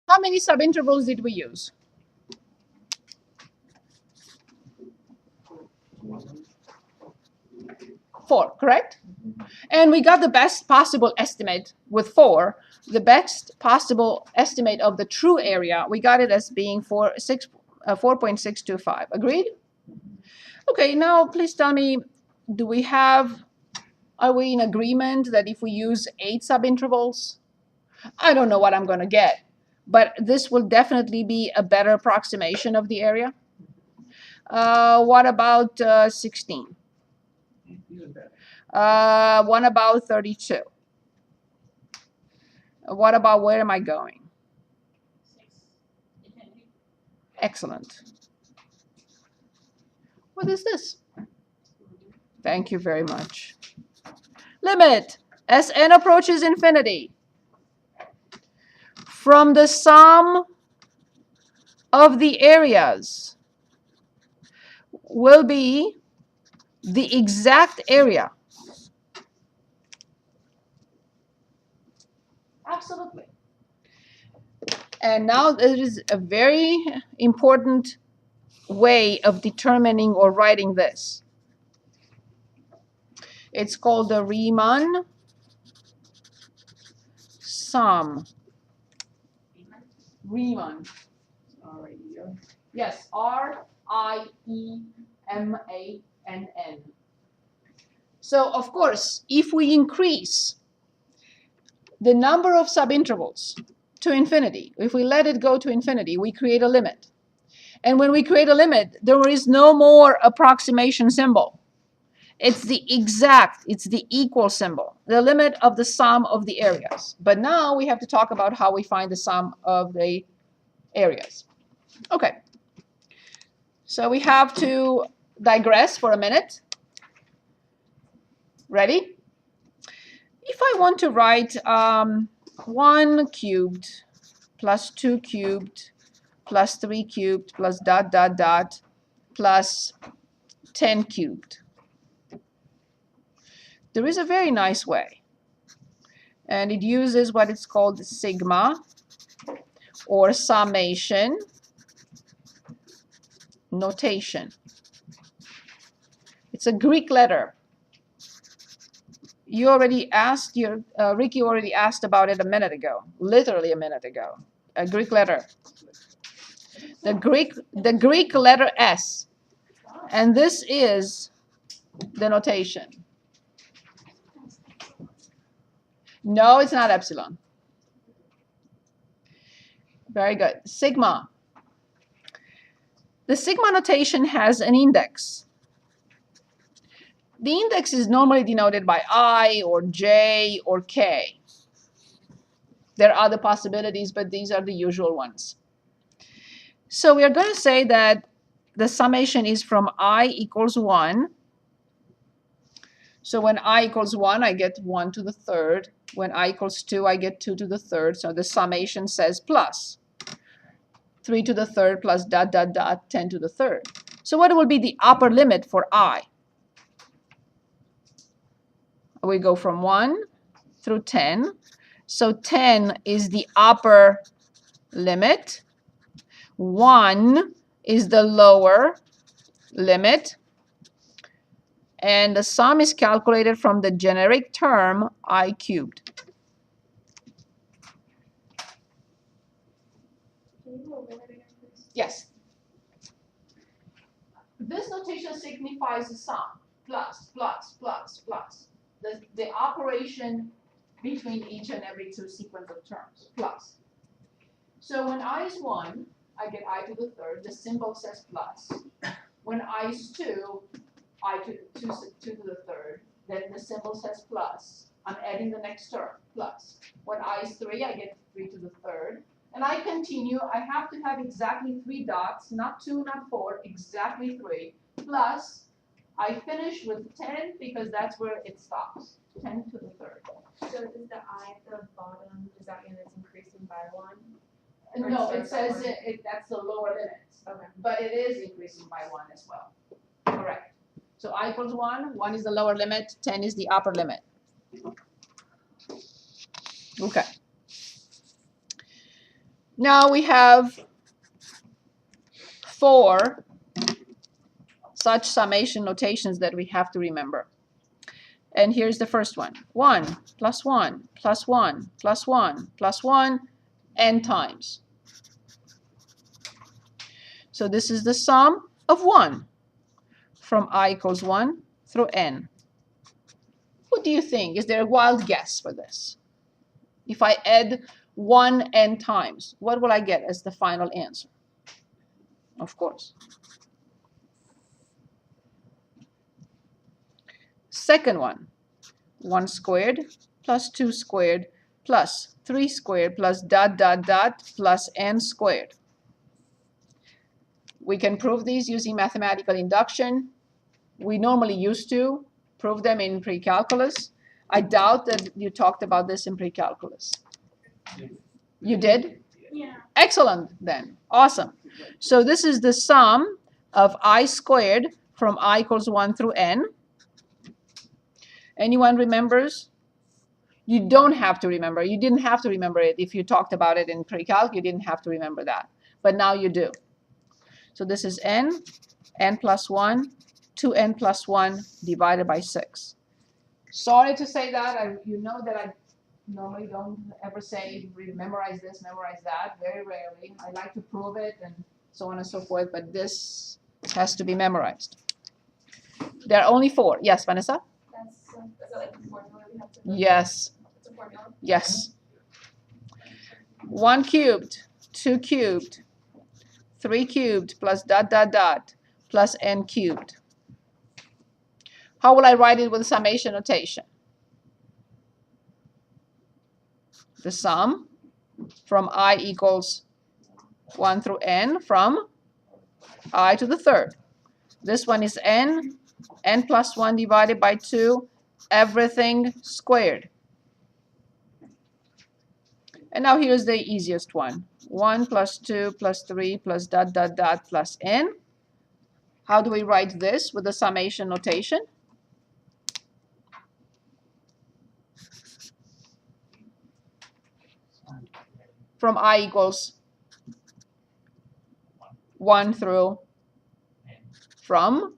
How many subintervals did we use? 4, correct? And we got the best possible estimate with 4. The best possible estimate of the true area, we got it as being 4.625. Agreed? Okay, now please tell me, are we in agreement that if we use 8 subintervals, I don't know what I'm going to get, but this will definitely be a better approximation of the area? What about 16? What about 32? What about, where am I going? Excellent. What is this? Thank you very much. Limit as n approaches infinity from the sum of the areas will be the exact area. Absolutely. And now there is a very important way of determining or writing this. It's called the Riemann Sum. Riemann. Sorry. Yes, R-I-E-M-A-N-N. So, of course, if we increase the number of subintervals to infinity, if we let it go to infinity, we create a limit. And when we create a limit, there is no more approximation symbol. It's the equal symbol, the limit of the sum of the areas. But now we have to talk about how we find the sum of the areas. Okay. So we have to digress for a minute. Ready? If I want to write 1 cubed plus 2 cubed plus 3 cubed plus ... plus 10 cubed, there is a very nice way. And it uses what is called sigma or summation notation. It's a Greek letter. You already asked, Ricky already asked about it a minute ago, literally a minute ago. A Greek letter. The Greek letter S. And this is the notation. No, it's not epsilon. Very good. Sigma. The sigma notation has an index. The index is normally denoted by I or J or K. There are other possibilities, but these are the usual ones. So we are going to say that the summation is from I equals 1. So when I equals 1, I get 1 to the third. When I equals 2, I get 2 to the third. So the summation says plus 3 to the third plus ... 10 to the third. So what will be the upper limit for I? We go from 1 through 10. So 10 is the upper limit. 1 is the lower limit. And the sum is calculated from the generic term I cubed. Yes. This notation signifies the sum, plus, plus, plus, plus. The operation between each and every two sequence of terms, plus. So when I is 1, I get I to the third. The symbol says plus. When I is 2, I to 2 to the third. Then the symbol says plus. I'm adding the next term, plus. When I is 3, I get 3 to the third. And I continue. I have to have exactly 3 dots, not 2, not 4, exactly 3. Plus, I finish with 10 because that's where it stops. 10 to the third. So is the I at the bottom, does that mean it's increasing by 1? No, it says that's the lower limit. Okay. But it is increasing by 1 as well. Correct. So I equals 1. 1 is the lower limit. 10 is the upper limit. Okay. Now we have 4 such summation notations that we have to remember. And here's the first one. 1 plus 1 plus 1 plus 1 plus 1 n times. So this is the sum of 1 from I equals 1 through n. What do you think? Is there a wild guess for this? If I add 1 n times, what will I get as the final answer? Of course. Second one, 1 squared plus 2 squared plus 3 squared plus dot dot dot plus n squared. We can prove these using mathematical induction. We normally used to prove them in pre-calculus. I doubt that you talked about this in pre-calculus. You did? Yeah. Excellent then. Awesome. So this is the sum of I squared from I equals 1 through n. Anyone remembers? You don't have to remember. You didn't have to remember it. If you talked about it in pre-calc, you didn't have to remember that. But now you do. So this is n plus 1, 2n plus 1 divided by 6. Sorry to say that. You know that I normally don't ever say memorize this, memorize that. Very rarely. I like to prove it and so on and so forth. But this has to be memorized. There are only 4. Yes, Vanessa? Is that like a formula we have to? Yes. It's a formula. Yes. 1 cubed, 2 cubed, 3 cubed plus dot dot dot plus n cubed. How will I write it with summation notation? The sum from I equals 1 through n from I to the third. This one is n plus 1 divided by 2, everything squared. And now here's the easiest one. 1 plus 2 plus 3 plus dot dot dot plus n. How do we write this with the summation notation? From I equals 1 through from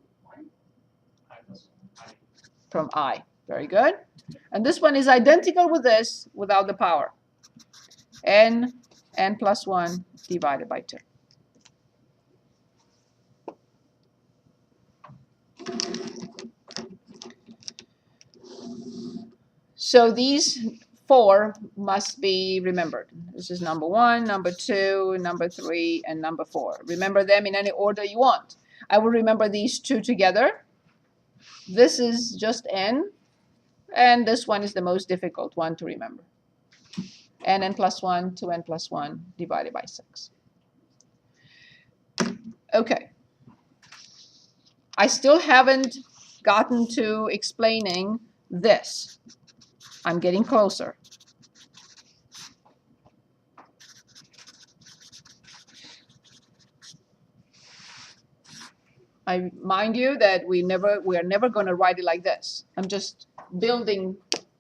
I. Very good. And this one is identical with this without the power. n plus 1 divided by 2. So these 4 must be remembered. This is number 1, number 2, number 3, and number 4. Remember them in any order you want. I will remember these 2 together. This is just n, and this one is the most difficult one to remember. n plus 1, 2n plus 1 divided by 6. Okay. I still haven't gotten to explaining this. I'm getting closer. I mind you that we are never going to write it like this. I'm just building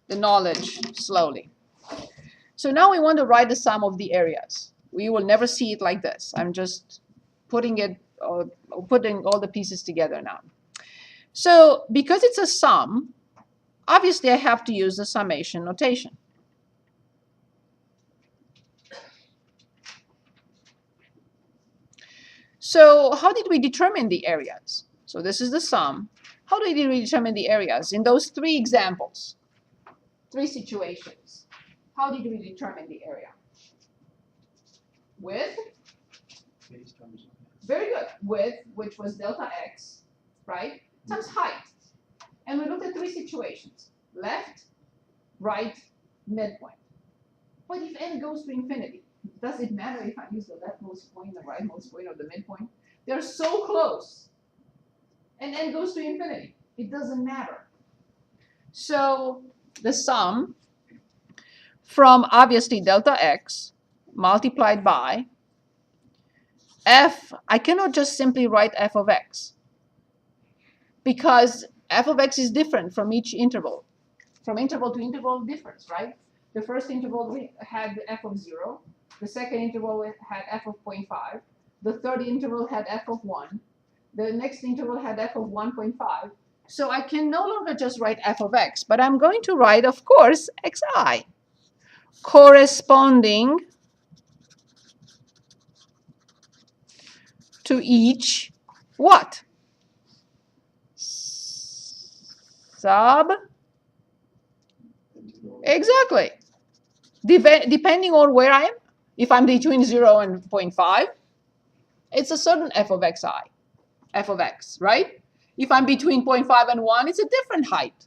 the knowledge slowly. So now we want to write the sum of the areas. We will never see it like this. I'm just putting all the pieces together now. So because it's a sum, obviously I have to use the summation notation. So how did we determine the areas? So this is the sum. How did we determine the areas? In those 3 examples, 3 situations, how did we determine the area? With? Very good. With, which was delta x, right, times height. And we looked at 3 situations. Left, right, midpoint. But if n goes to infinity, does it matter if I use the leftmost point, the rightmost point, or the midpoint? They're so close. And n goes to infinity. It doesn't matter. So the sum from obviously delta x multiplied by f, I cannot just simply write f of x, because f of x is different from each interval. From interval to interval difference, right? The first interval we had f of 0. The second interval had f of 0.5. The third interval had f of 1. The next interval had f of 1.5. So I can no longer just write f of x, but I'm going to write, of course, xi, corresponding to each what? Sub. Exactly. Depending on where I am, if I'm between 0 and 0.5, it's a certain f of xi, f of x, right? If I'm between 0.5 and 1, it's a different height.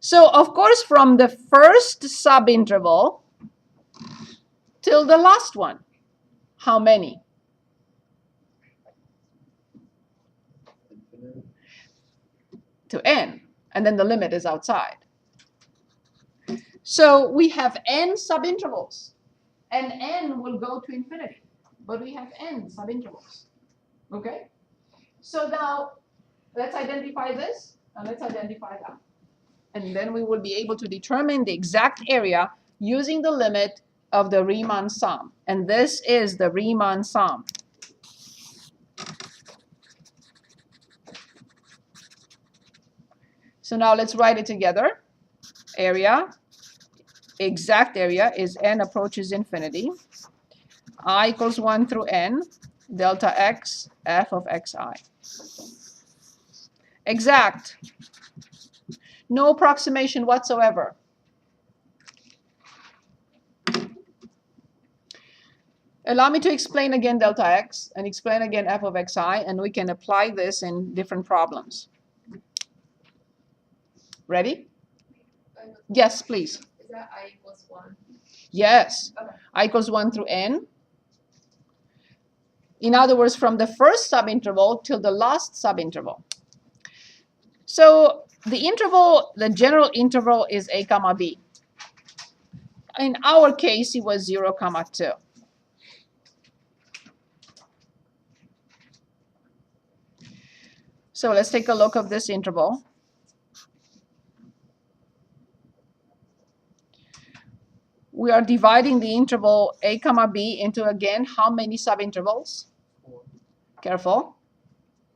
So, of course, from the first subinterval till the last one, how many? To n, and then the limit is outside. So we have n subintervals, and n will go to infinity, but we have n subintervals, okay? So now, let's identify this, and let's identify that. And then we will be able to determine the exact area using the limit of the Riemann sum. And this is the Riemann sum. So now let's write it together. Area, exact area is n approaches infinity. I equals 1 through n, delta x, f of xi. Exact. No approximation whatsoever. Allow me to explain again delta x and explain again f of xi, and we can apply this in different problems. Ready? Yes, please. Is that I equals 1? Yes. Okay. I equals 1 through n. In other words, from the first subinterval till the last subinterval. So the interval, the general interval is a comma b. In our case, it was 0, 2. So let's take a look at this interval. We are dividing the interval a comma b into, again, how many subintervals? 4. Careful.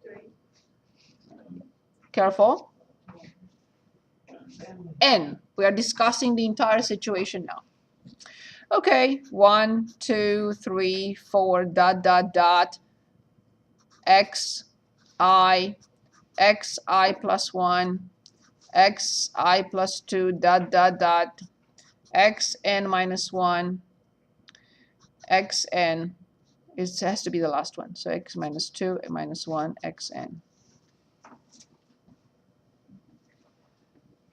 3. Careful. N. We are discussing the entire situation now. Okay, 1, 2, 3, 4, dot, dot, dot, x, I, xi plus 1, xi plus 2, dot, dot, dot, xn minus 1, xn, it has to be the last one. So x minus 2, minus 1, xn.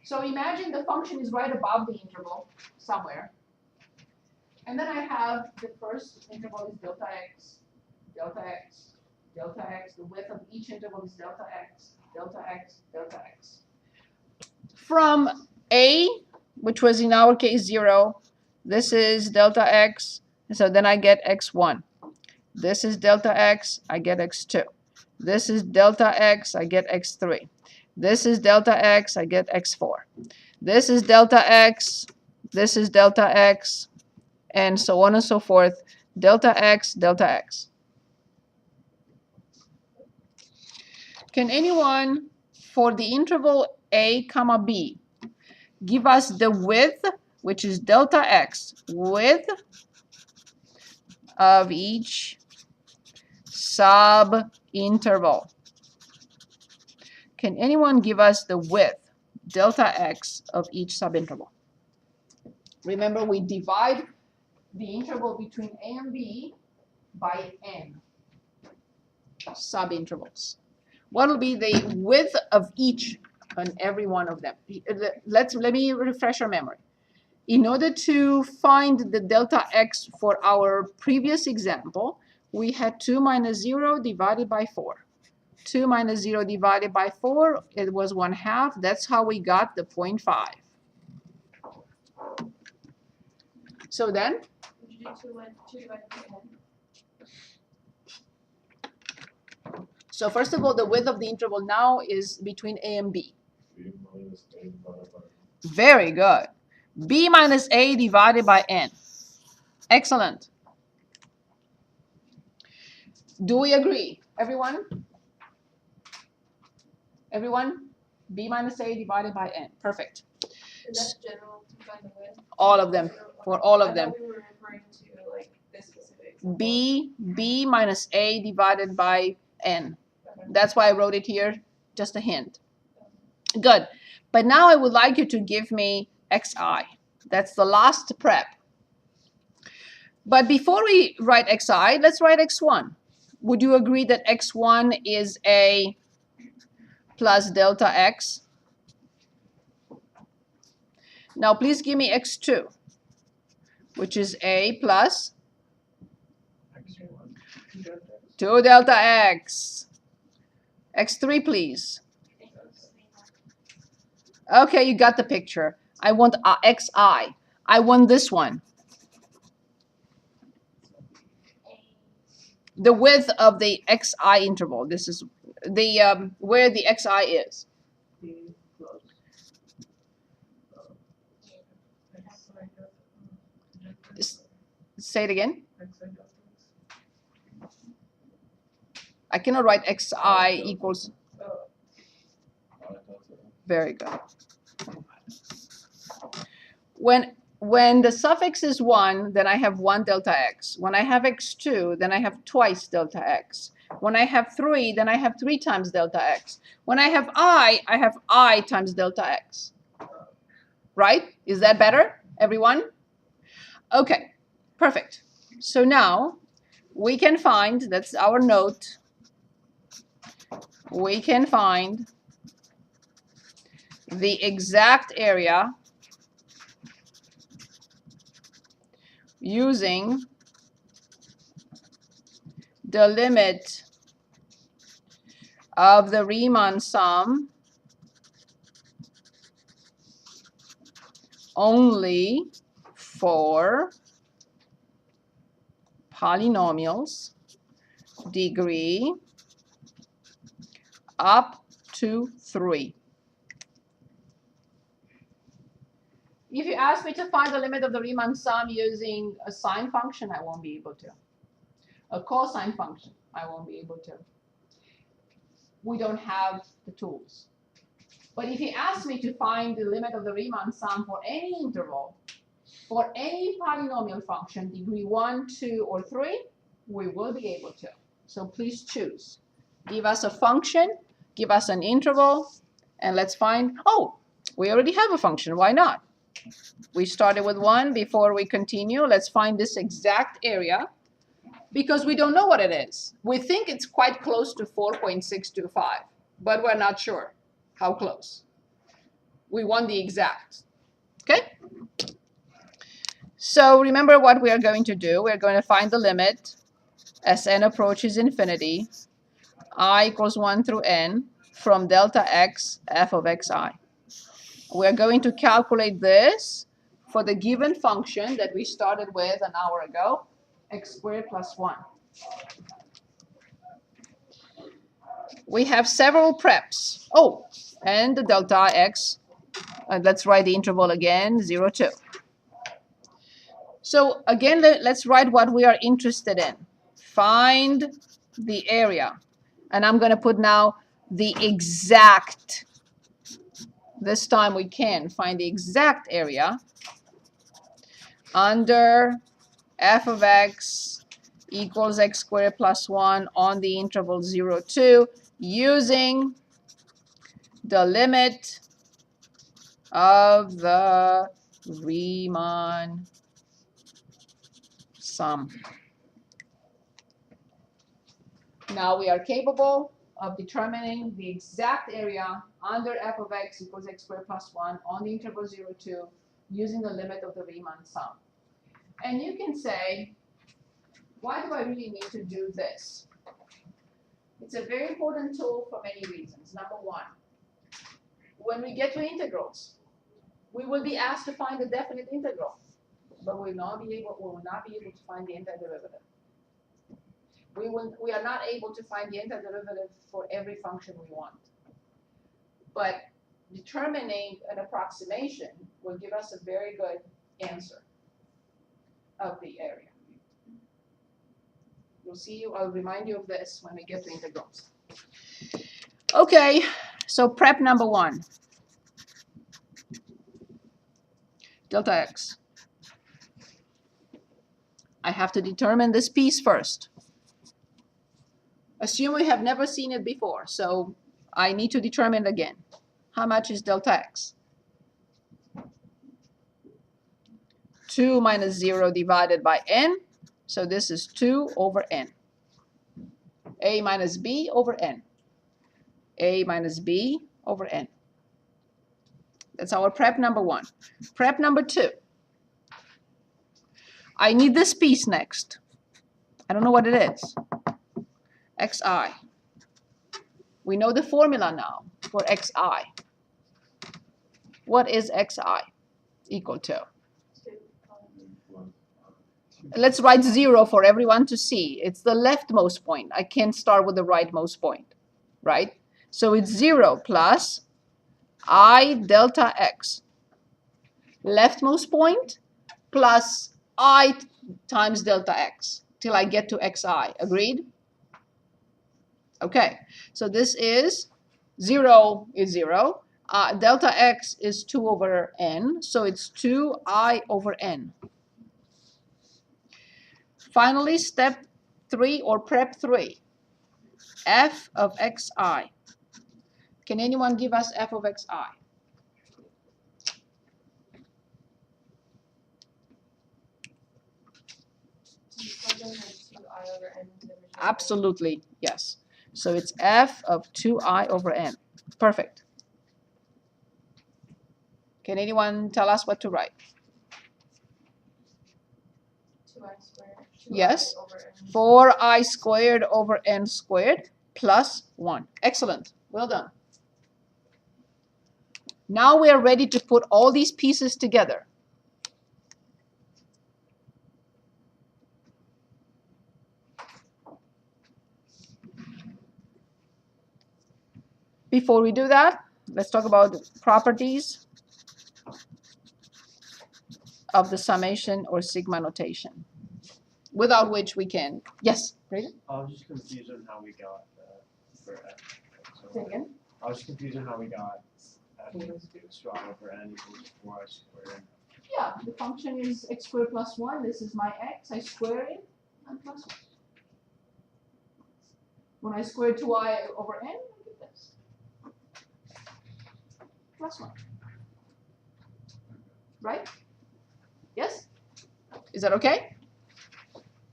So imagine the function is right above the interval somewhere. And then I have the first interval is delta x, delta x, delta x. The width of each interval is delta x, delta x, delta x. From a, which was in our case 0, this is delta x, so then I get x1. This is delta x, I get x2. This is delta x, I get x3. This is delta x, I get x4. This is delta x, this is delta x, and so on and so forth. Delta x, delta x. Can anyone, for the interval a comma b, give us the width, which is delta x, width of each subinterval? Can anyone give us the width, delta x, of each subinterval? Remember, we divide the interval between a and b by n subintervals. What will be the width of each and every one of them? Let me refresh our memory. In order to find the delta x for our previous example, we had 2 minus 0 divided by 4. 2 minus 0 divided by 4, it was 1/2. That's how we got the 0.5. So then, Would you do 2 divided by 10? so first of all, the width of the interval now is between a and b. B minus A divided by Very good. B minus a divided by n. Excellent. Do we agree? Everyone? Everyone? B minus A divided by N. Perfect. Is that general to find the width? All of them. For all of them. I thought we were referring to like this specific. B minus A divided by N. That's why I wrote it here. Just a hint. Good. But now I would like you to give me xi. That's the last prep. But before we write xi, let's write x1. Would you agree that x1 is a plus delta x? Now please give me x2, which is a plus 2 delta x. x3, please. Okay, you got the picture. I want xi. I want this one. The width of the xi interval. This is the where the xi is. Say it again. I cannot write xi equals. Very good. When the suffix is 1, then I have 1 delta x. When I have x2, then I have twice delta x. When I have 3, then I have 3 times delta x. When I have I times delta x. Right? Is that better, everyone? Okay, perfect. So now we can find, that's our note, we can find the exact area using the limit of the Riemann sum only for polynomials degree up to 3. If you ask me to find the limit of the Riemann sum using a sine function, I won't be able to. A cosine function, I won't be able to. We don't have the tools. But if you ask me to find the limit of the Riemann sum for any interval, for any polynomial function, degree 1, 2, or 3, we will be able to. So please choose. Give us a function, give us an interval, and let's find, oh, we already have a function, why not? We started with 1 before we continue. Let's find this exact area because we don't know what it is. We think it's quite close to 4.625, but we're not sure how close. We want the exact. Okay? So remember what we are going to do. We're going to find the limit as n approaches infinity, I equals 1 through n, from delta x f of xi. We're going to calculate this for the given function that we started with an hour ago, x squared plus 1. We have several preps. Oh, and the delta x. Let's write the interval again, 0, 2. So again, let's write what we are interested in. Find the area. And I'm going to put now the exact. This time we can find the exact area under f of x equals x squared plus 1 on the interval 0, 2 using the limit of the Riemann sum. Now we are capable of determining the exact area under f of x equals x squared plus 1 on the interval 0, 2 using the limit of the Riemann sum. And you can say, why do I really need to do this? It's a very important tool for many reasons. Number one, when we get to integrals, we will be asked to find a definite integral, but we will not be able to find the antiderivative. We are not able to find the antiderivative for every function we want. But determining an approximation will give us a very good answer of the area. I'll remind you of this when we get to integrals. Okay, so prep number 1. Delta x. I have to determine this piece first. Assume we have never seen it before, so I need to determine it again. How much is delta x? 2 minus 0 divided by n, so this is 2 over n. A minus b over n. A minus b over n. That's our prep number 1. Prep number 2. I need this piece next. I don't know what it is. xi. We know the formula now for xi. What is xi equal to? Let's write 0 for everyone to see. It's the leftmost point. I can't start with the rightmost point, right? So it's 0 plus I delta x. Leftmost point plus I times delta x till I get to xi. Agreed? Okay, so this is 0 is 0. Delta x is 2 over n, so it's 2I over n. Finally, step 3 or prep 3, f of xi. Can anyone give us f of xi? Absolutely, yes. So it's f of 2I over n. Perfect. Can anyone tell us what to write? 2i squared. 2i Yes. over n. 4I squared over n squared plus 1. Excellent. Well done. Now we are ready to put all these pieces together. Before we do that, let's talk about the properties of the summation or sigma notation, without which we can. Yes, Brayden? I was just confused on how we got for f. Say again. I was confused on how we got f equals 2i over n equals 4i squared. Yeah, the function is x squared plus 1. This is my x. I square it and plus 1. When I square 2I over n, I get this. Plus 1. Right? Yes? Is that okay?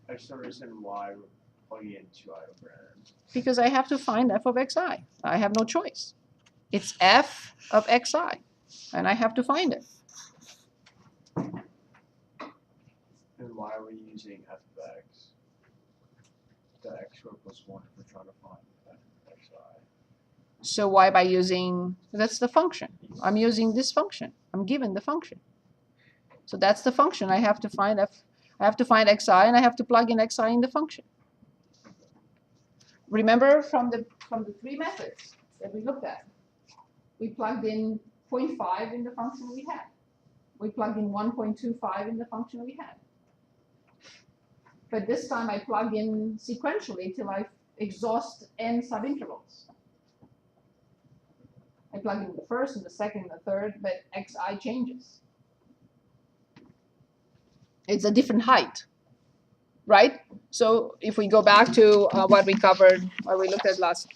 I just don't understand why we're plugging in 2i over n. Because I have to find f of xi. I have no choice. It's f of xi, and I have to find it. And why are we using f of x? The x squared plus 1 if we're trying to find f of xi. So why by using, that's the function. I'm using this function. I'm given the function. So that's the function. I have to find f. I have to find xi, and I have to plug in xi in the function. Remember from the 3 methods that we looked at, we plugged in 0.5 in the function we had. We plugged in 1.25 in the function we had. But this time I plug in sequentially till I exhaust n subintervals. I plug in the first and the second and the third, but xi changes. It's a different height, right? So if we go back to what we covered, what we looked at last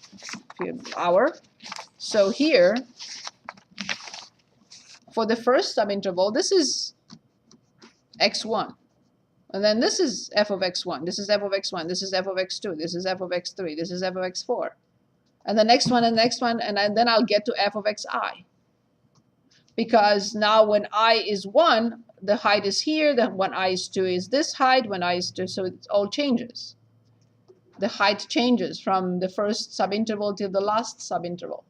hour. So here, for the first subinterval, this is x1. And then this is f of x1, this is f of x1, this is f of x2, this is f of x3, this is f of x4. And the next one and the next one, and then I'll get to f of xi. Because now when I is 1, the height is here, then when I is 2 is this height, when I is 2, so it all changes. The height changes from the first subinterval to the last subinterval.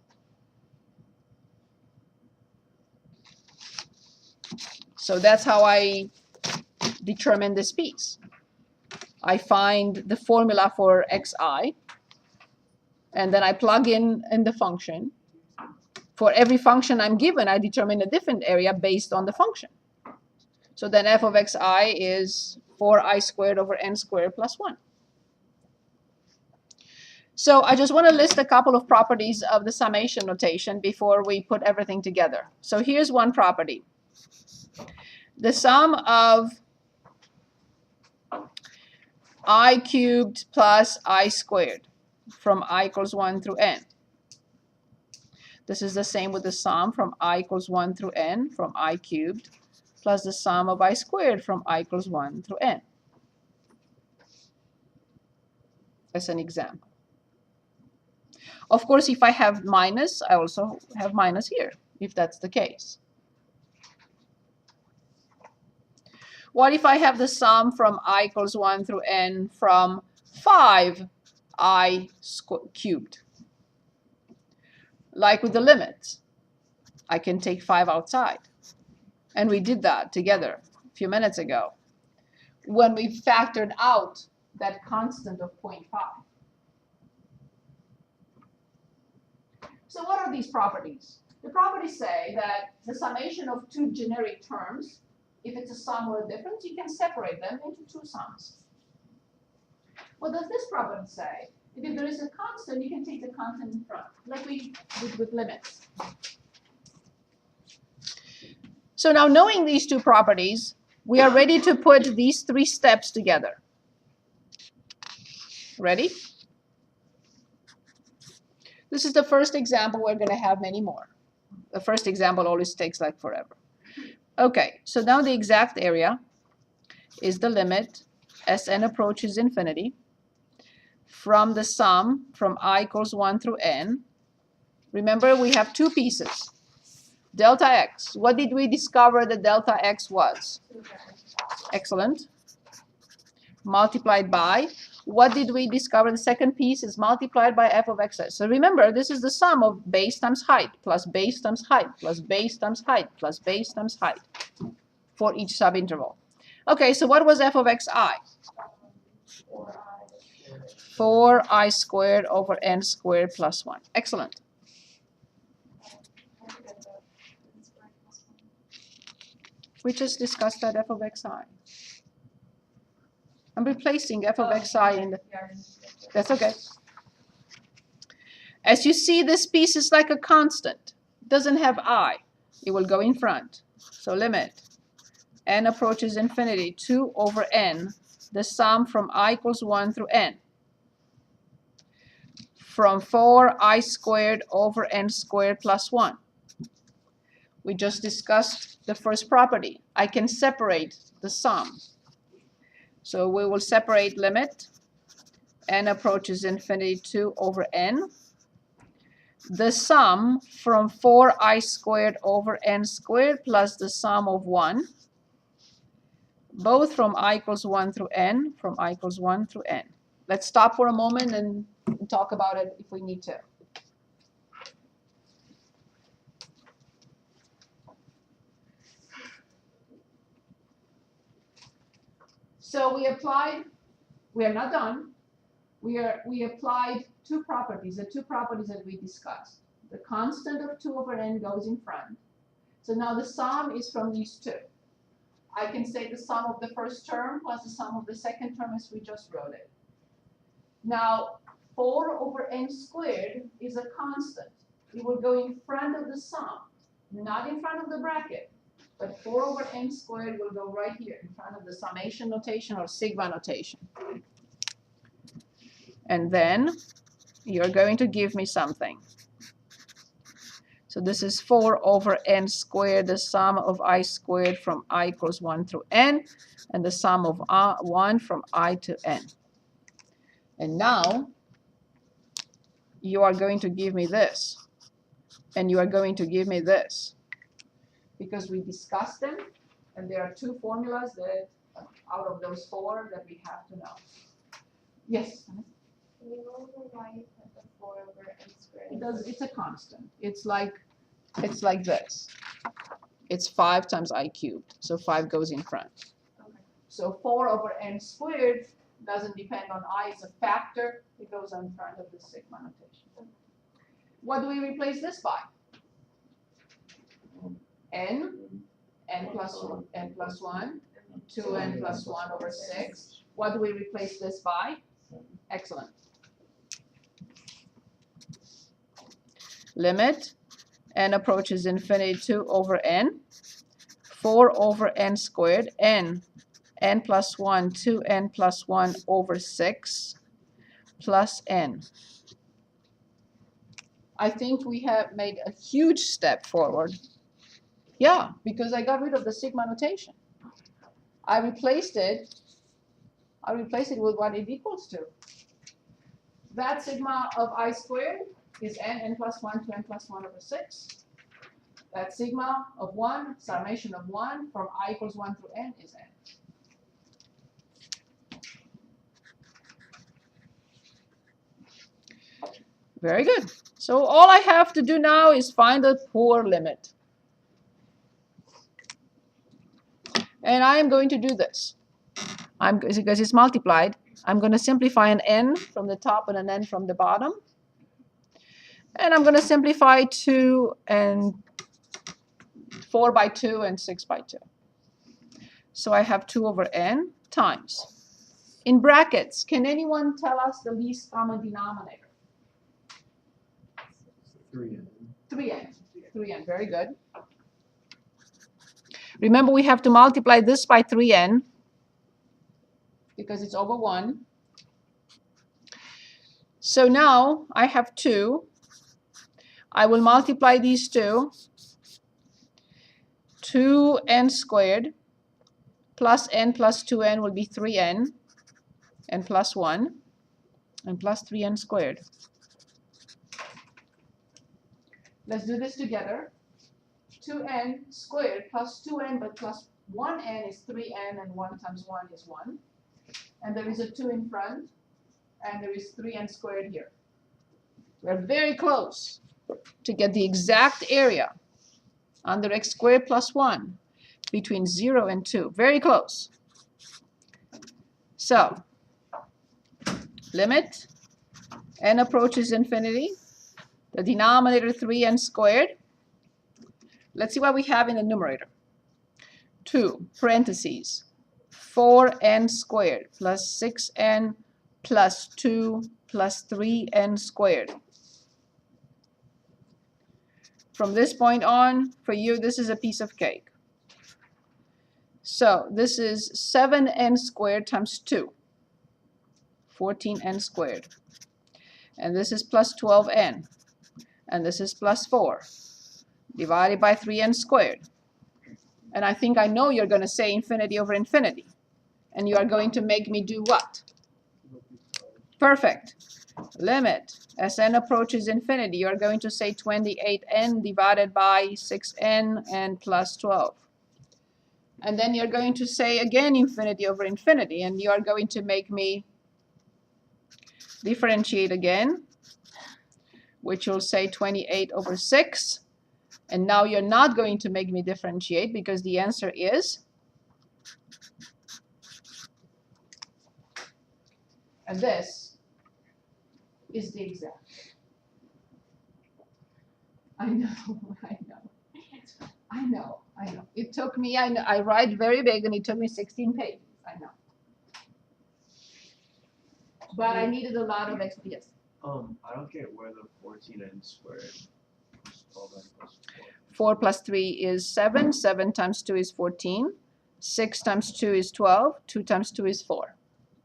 So that's how I determine this piece. I find the formula for xi, and then I plug in the function. For every function I'm given, I determine a different area based on the function. So then f of xi is 4i squared over n squared plus 1. So I just want to list a couple of properties of the summation notation before we put everything together. So here's one property. The sum of I cubed plus I squared from I equals 1 through n. This is the same with the sum from I equals 1 through n from I cubed plus the sum of I squared from I equals 1 through n. As an example. Of course, if I have minus, I also have minus here, if that's the case. What if I have the sum from I equals 1 through n from 5I cubed? Like with the limits, I can take 5 outside. And we did that together a few minutes ago when we factored out that constant of 0.5. So what are these properties? The properties say that the summation of two generic terms, if it's a sum or a difference, you can separate them into two sums. What does this property say? If there is a constant, you can take the constant in front, like we did with limits. So now knowing these two properties, we are ready to put these three steps together. Ready? This is the first example. We're going to have many more. The first example always takes like forever. Okay, so now the exact area is the limit as n approaches infinity from the sum from I equals 1 through n. Remember, we have two pieces. Delta x. What did we discover that delta x was? Excellent. Multiplied by. What did we discover? The second piece is multiplied by f of xs. So remember, this is the sum of base times height plus base times height plus base times height plus base times height for each subinterval. Okay, so what was f of xi? 4i squared over n squared plus 1. Excellent. We just discussed that f of xi. I'm replacing f of xi in the... That's okay. As you see, this piece is like a constant. It doesn't have I. It will go in front. So limit n approaches infinity, 2 over n, the sum from I equals 1 through n. From 4i squared over n squared plus 1. We just discussed the first property. I can separate the sum. So we will separate limit n approaches infinity 2 over n. The sum from 4i squared over n squared plus the sum of 1. Both from I equals 1 through n, from I equals 1 through n. Let's stop for a moment and talk about it if we need to. So we are not done. We applied two properties, the two properties that we discussed. The constant of 2 over n goes in front. So now the sum is from these two. I can say the sum of the first term plus the sum of the second term as we just wrote it. Now, 4 over n squared is a constant. It will go in front of the sum, not in front of the bracket. But 4 over n squared will go right here in front of the summation notation or sigma notation. And then you're going to give me something. So this is 4 over n squared, the sum of I squared from I equals 1 through n, and the sum of 1 from I to n. And now you are going to give me this, and you are going to give me this, because we discussed them, and there are two formulas that out of those 4 that we have to know. Yes? Can you go over why you put the 4 over n squared? It's a constant. It's like this. It's 5 times I cubed, so 5 goes in front. Okay. So 4 over n squared doesn't depend on I, it's a factor. It goes in front of the sigma notation. What do we replace this by? n plus 1, 2n plus 1 over 6. What do we replace this by? Excellent. limit n approaches infinity 2 over n, 4 over n squared, n plus 1, 2n plus 1 over 6 plus n. I think we have made a huge step forward. Yeah, because I got rid of the sigma notation. I replaced it with what it equals to. That sigma of I squared is n plus 1 to n plus 1 over 6. That sigma of 1, summation of 1 from I equals 1 through n is n. Very good. So all I have to do now is find the poor limit. And I am going to do this. Because it's multiplied, I'm going to simplify an n from the top and an n from the bottom. And I'm going to simplify 2 and 4 by 2 and 6 by 2. So I have 2 over n times. In brackets, can anyone tell us the least common denominator? 3n. 3n. 3n, very good. Remember, we have to multiply this by 3n because it's over 1. So now I have 2. I will multiply these two. 2n squared plus n plus 2n will be 3n, and plus 1, and plus 3n squared. Let's do this together. 2n squared plus 2n, but plus 1n is 3n, and 1 times 1 is 1. And there is a 2 in front, and there is 3n squared here. We're very close to get the exact area under x squared plus 1 between 0 and 2. Very close. So, limit n approaches infinity. The denominator 3n squared. Let's see what we have in the numerator. 2 parentheses 4n squared plus 6n plus 2 plus 3n squared. From this point on, for you, this is a piece of cake. So this is 7n squared times 2, 14n squared. And this is plus 12n. And this is plus 4, divided by 3n squared. And I think I know you're going to say infinity over infinity. And you are going to make me do what? Perfect. Limit. As n approaches infinity, you are going to say 28n divided by 6n and plus 12. And then you're going to say again infinity over infinity. And you are going to make me differentiate again, which will say 28 over 6. And now you're not going to make me differentiate because the answer is, and this is the exact. I know. It took me, I write very big and it took me 16 pages. I know. But I needed a lot of explanation. I don't get where the 14n squared is 12n plus 4 plus 3 is 7. 7 times 2 is 14. 6 times 2 is 12. 2 times 2 is 4.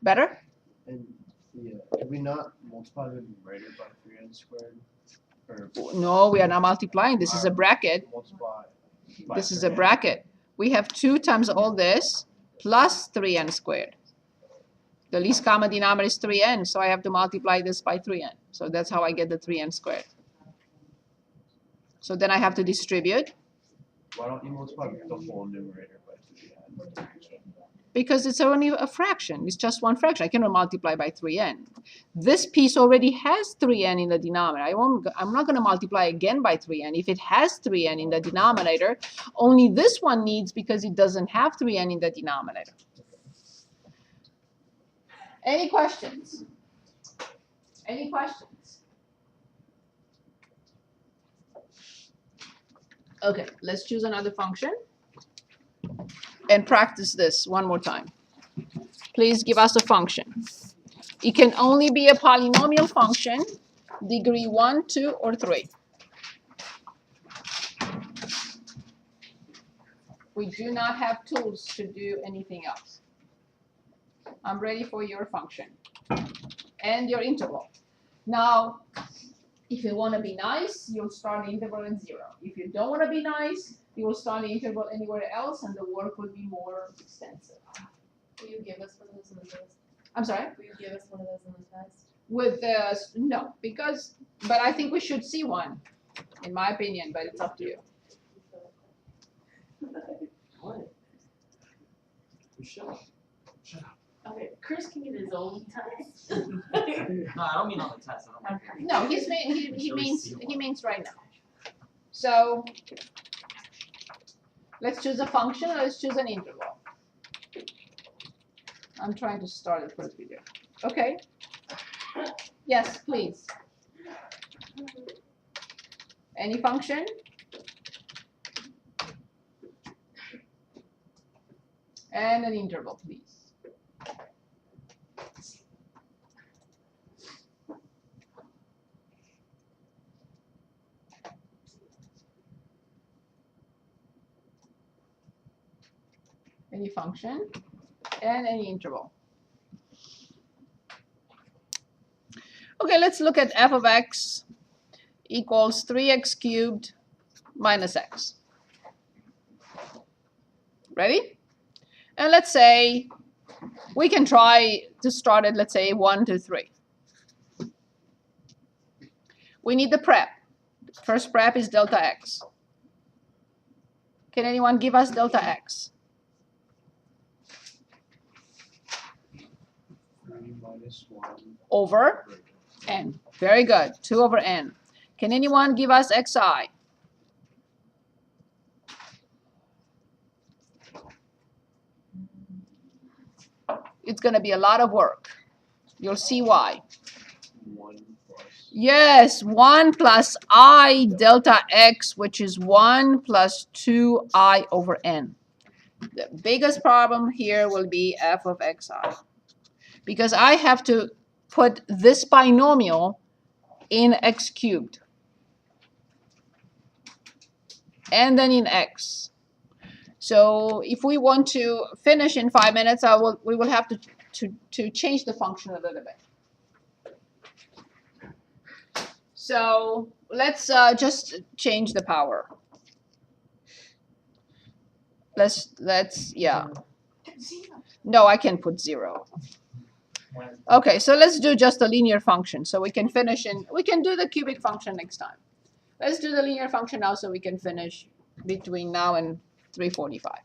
Better? And yeah, did we not multiply the numerator by 3n squared? Or No, we are not multiplying. This is a bracket. multiply by This is a 3n? bracket. We have 2 times all this plus 3n squared. The least common denominator is 3n, so I have to multiply this by 3n. So that's how I get the 3n squared. So then I have to distribute. Why don't you multiply the whole numerator by 3n? Because it's only a fraction. It's just one fraction. I cannot multiply by 3n. This piece already has 3n in the denominator. I'm not going to multiply again by 3n. If it has 3n in the denominator, only this one needs because it doesn't have 3n in the denominator. Any questions? Any questions? Okay, let's choose another function and practice this one more time. Please give us a function. It can only be a polynomial function, degree 1, 2, or 3. We do not have tools to do anything else. I'm ready for your function and your interval. Now, if you want to be nice, you'll start the interval at 0. If you don't want to be nice, you will start the interval anywhere else, and the work will be more extensive. Will you give us one of those in the test? I'm sorry? Will you give us one of those in the test? With no, but I think we should see one, in my opinion, but it's up to you. What? Shut up. Shut up. Okay, Chris can get his own test. No, I don't mean on the test. I don't mean. No, he means right now. So let's choose a function, or let's choose an interval. I'm trying to start the first video. Okay. Yes, please. Any function? And an interval, please. Any function and any interval. Okay, let's look at f of x equals 3x cubed minus x. Ready? And let's say we can try to start at, let's say, 1 to 3. We need the prep. First prep is delta x. Can anyone give us delta x? 3 minus 1. Over n. Very good. 2 over n. Can anyone give us xi? It's going to be a lot of work. You'll see why. 1 plus. Yes, 1 plus I delta x, which is 1 plus 2I over n. The biggest problem here will be f of xi. Because I have to put this binomial in x cubed. And then in x. So if we want to finish in 5 minutes, we will have to change the function a little bit. So let's just change the power. Yeah. No, I can put 0. Okay, so let's do just a linear function so we can finish we can do the cubic function next time. Let's do the linear function now so we can finish between now and 3:45.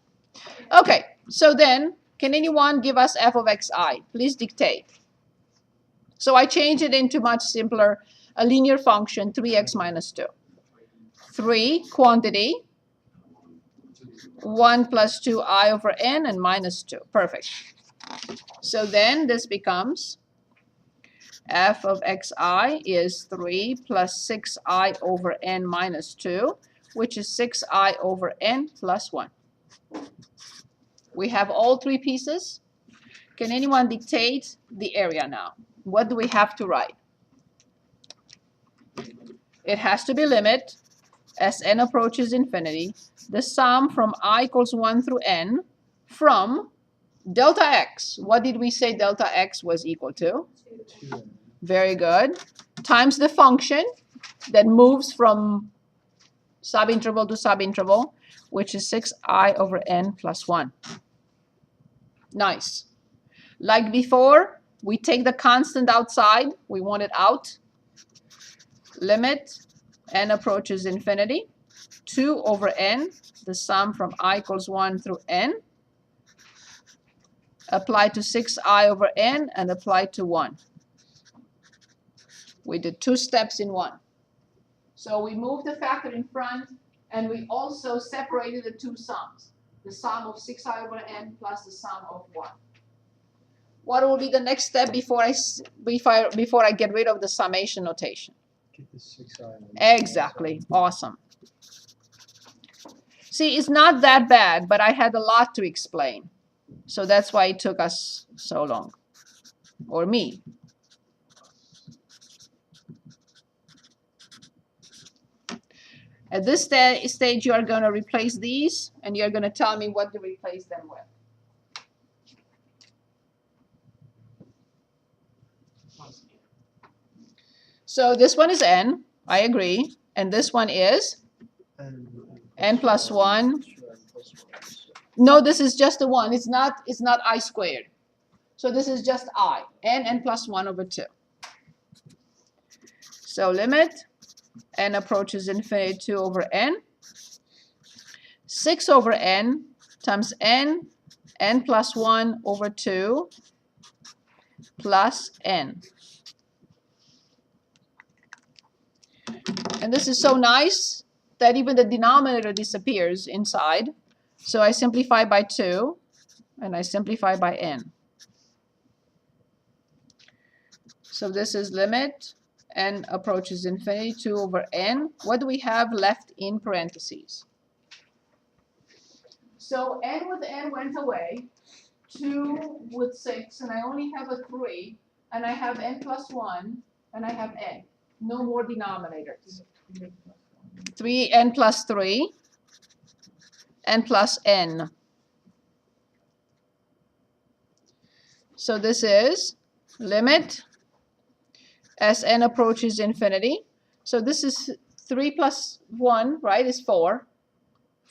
Okay, so then, can anyone give us f of xi? Please dictate. So I change it into much simpler, a linear function, 3x minus 2. 3, quantity, 1 plus 2I over n, and minus 2. Perfect. So then this becomes f of xi is 3 plus 6I over n minus 2, which is 6I over n plus 1. We have all 3 pieces. Can anyone dictate the area now? What do we have to write? It has to be limit, as n approaches infinity, the sum from I equals 1 through n from delta x. What did we say delta x was equal to? 2. Very good. Times the function that moves from subinterval to subinterval, which is 6I over n plus 1. Nice. Like before, we take the constant outside. We want it out. Limit, n approaches infinity. 2 over n, the sum from I equals 1 through n. Apply to 6I over n and apply to 1. We did 2 steps in 1. So we moved the factor in front, and we also separated the 2 sums. The sum of 6I over n plus the sum of 1. What will be the next step before I get rid of the summation notation? Get the 6i. Exactly. Awesome. See, it's not that bad, but I had a lot to explain. So that's why it took us so long. Or me. At this stage, you are going to replace these, and you're going to tell me what to replace them with. So this one is n, I agree, and this one is n plus 1. No, this is just the 1. It's not I squared. So this is just I, n plus 1 over 2. So limit n approaches infinity 2 over n. 6 over n times n plus 1 over 2 plus n. And this is so nice that even the denominator disappears inside. So I simplify by 2, and I simplify by n. So this is limit n approaches infinity 2 over n. What do we have left in parentheses? So n with n went away, 2 with 6, and I only have a 3, and I have n plus 1, and I have n. No more denominators. 3n plus 3, n plus n. So this is limit as n approaches infinity. So this is 3 plus 1, right, is 4.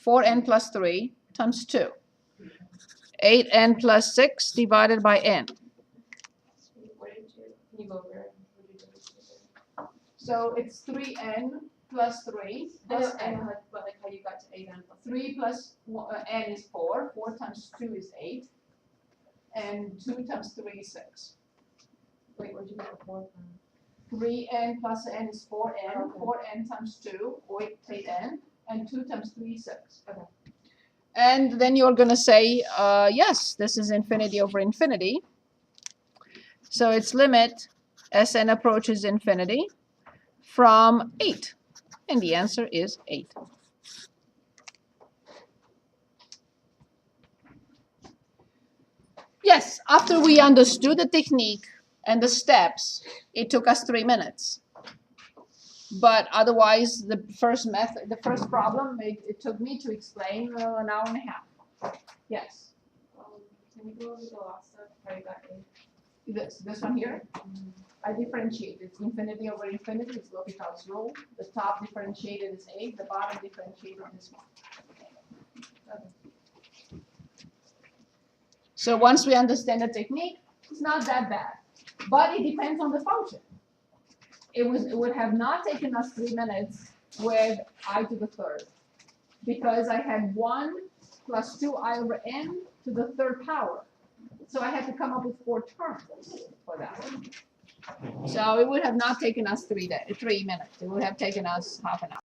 4n plus 3 times 2. 8n plus 6 divided by n. What did you, can you go over it? What did you do? So it's 3n plus 3 plus I know n. but like how you got to 8n plus 3 plus n is 4. 4 times 2 is 8. And 2 times 3 is 6. Wait, where'd you get the 4 from? 3n plus n is 4n. Okay. 4n times 2, 8n. And 2 times 3 is 6. Okay. And then you're going to say, yes, this is infinity over infinity. So its limit as n approaches infinity from 8. And the answer is 8. Yes, after we understood the technique and the steps, it took us 3 minutes. But otherwise, the first method, the first problem, it took me to explain an hour and a half. Yes. Can you go over the last step? How you got 8? This one here, I differentiate. It's infinity over infinity. It's L'Hopital's rule. The top differentiated is 8. The bottom differentiated is 1. Okay. So once we understand the technique, it's not that bad. But it depends on the function. It would have not taken us 3 minutes with I to the third, because I had 1 plus 2i over n to the third power. So I had to come up with 4 terms for that. So it would have not taken us 3 minutes. It would have taken us half an hour.